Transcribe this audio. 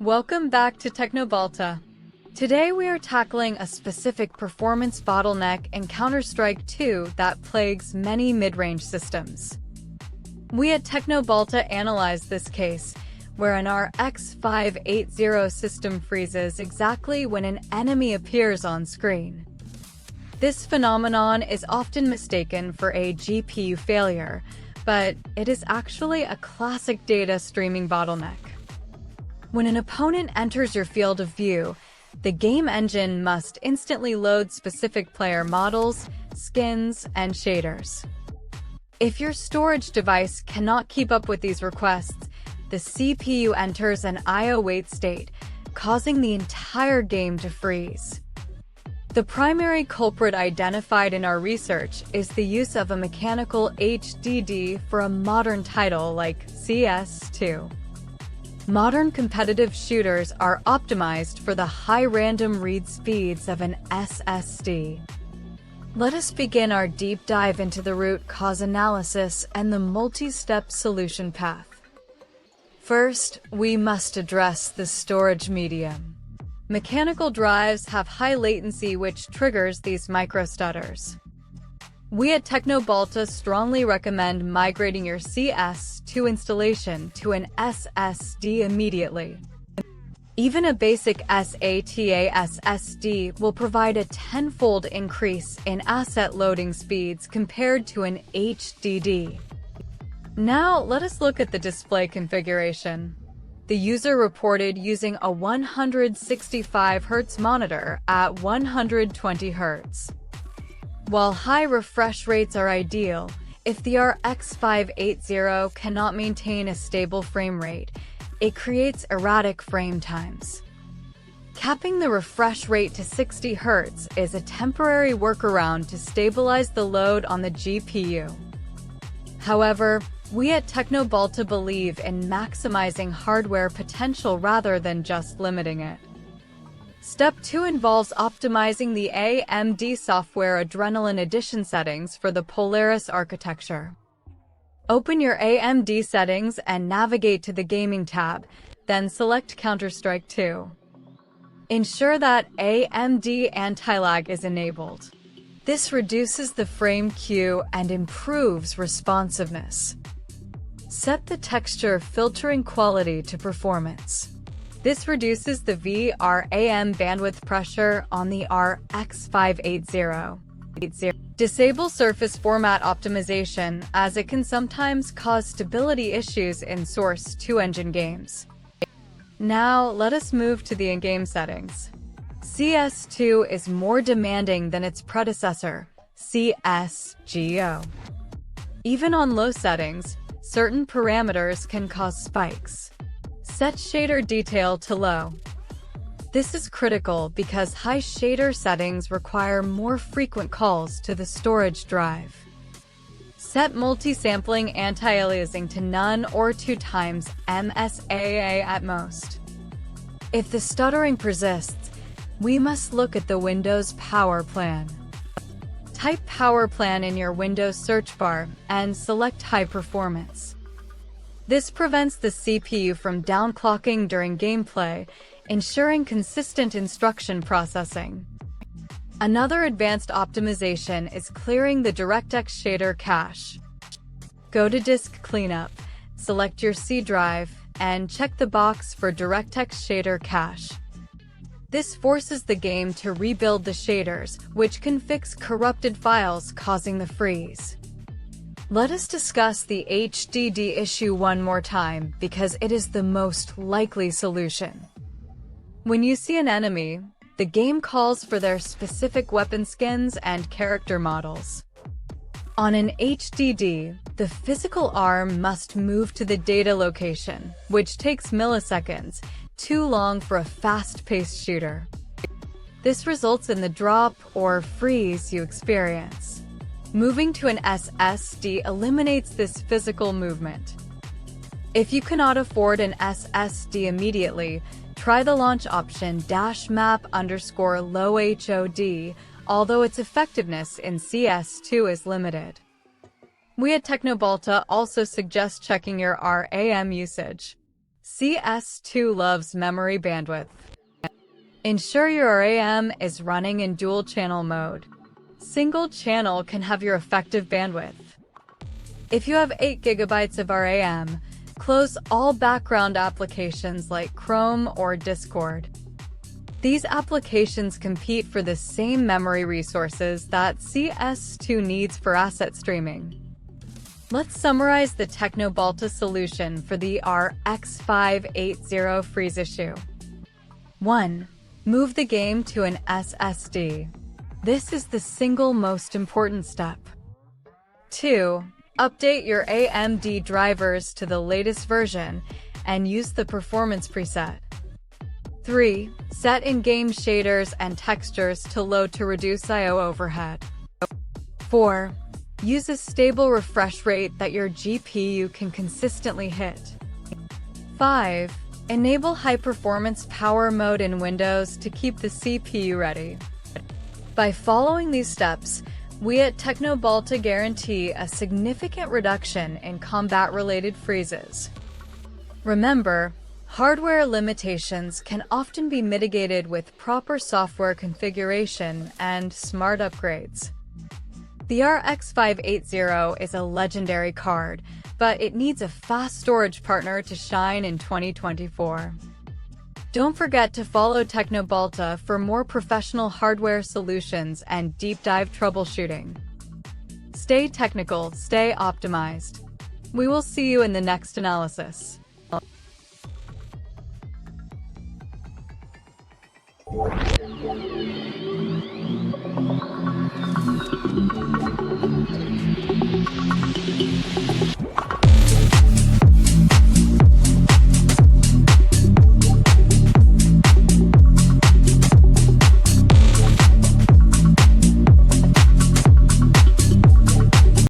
Welcome back to Teknobalta. Today we are tackling a specific performance bottleneck in Counter-Strike 2 that plagues many mid-range systems. We at Teknobalta analyzed this case, where an RX 580 system freezes exactly when an enemy appears on screen. This phenomenon is often mistaken for a GPU failure, but it is actually a classic data streaming bottleneck. When an opponent enters your field of view, the game engine must instantly load specific player models, skins, and shaders. If your storage device cannot keep up with these requests, the CPU enters an IO wait state, causing the entire game to freeze. The primary culprit identified in our research is the use of a mechanical HDD for a modern title like CS2. Modern competitive shooters are optimized for the high random read speeds of an SSD. Let us begin our deep dive into the root cause analysis and the multi-step solution path. First, we must address the storage medium. Mechanical drives have high latency, which triggers these micro-stutters. We at Teknobalta strongly recommend migrating your CS2 installation to an SSD immediately. Even a basic SATA SSD will provide a tenfold increase in asset loading speeds compared to an HDD. Now, let us look at the display configuration. The user reported using a 165 Hz monitor at 120 Hz. While high refresh rates are ideal, if the RX 580 cannot maintain a stable frame rate, it creates erratic frame times. Capping the refresh rate to 60 Hz is a temporary workaround to stabilize the load on the GPU. However, we at Teknobalta believe in maximizing hardware potential rather than just limiting it. Step 2 involves optimizing the AMD Software Adrenalin Edition settings for the Polaris architecture. Open your AMD settings and navigate to the Gaming tab, then select Counter-Strike 2. Ensure that AMD Anti-Lag is enabled. This reduces the frame queue and improves responsiveness. Set the texture filtering quality to performance. This reduces the VRAM bandwidth pressure on the RX 580. Disable surface format optimization, as it can sometimes cause stability issues in Source 2 engine games. Now, let us move to the in-game settings. CS2 is more demanding than its predecessor, CSGO. Even on low settings, certain parameters can cause spikes. Set shader detail to low. This is critical because high shader settings require more frequent calls to the storage drive. Set multi-sampling anti-aliasing to none or 2 times MSAA at most. If the stuttering persists, we must look at the Windows Power Plan. Type Power Plan in your Windows search bar and select High Performance. This prevents the CPU from downclocking during gameplay, ensuring consistent instruction processing. Another advanced optimization is clearing the DirectX Shader Cache. Go to Disk Cleanup, select your C drive, and check the box for DirectX Shader Cache. This forces the game to rebuild the shaders, which can fix corrupted files causing the freeze. Let us discuss the HDD issue one more time because it is the most likely solution. When you see an enemy, the game calls for their specific weapon skins and character models. On an HDD, the physical arm must move to the data location, which takes milliseconds, too long for a fast-paced shooter. This results in the drop or freeze you experience. Moving to an SSD eliminates this physical movement. If you cannot afford an SSD immediately, try the launch option -map_low HOD, although its effectiveness in CS2 is limited. We at Teknobalta also suggest checking your RAM usage. CS2 loves memory bandwidth. Ensure your RAM is running in dual-channel mode. Single channel can have your effective bandwidth. If you have 8 GB of RAM, close all background applications like Chrome or Discord. These applications compete for the same memory resources that CS2 needs for asset streaming. Let's summarize the Teknobalta solution for the RX 580 freeze issue. 1. Move the game to an SSD. This is the single most important step. 2. Update your AMD drivers to the latest version and use the performance preset. 3. Set in-game shaders and textures to load to reduce I/O overhead. 4. Use a stable refresh rate that your GPU can consistently hit. 5. Enable high-performance power mode in Windows to keep the CPU ready. By following these steps, we at Teknobalta guarantee a significant reduction in combat-related freezes. Remember, hardware limitations can often be mitigated with proper software configuration and smart upgrades. The RX 580 is a legendary card, but it needs a fast storage partner to shine in 2024. Don't forget to follow Teknobalta for more professional hardware solutions and deep dive troubleshooting. Stay technical, stay optimized. We will see you in the next analysis.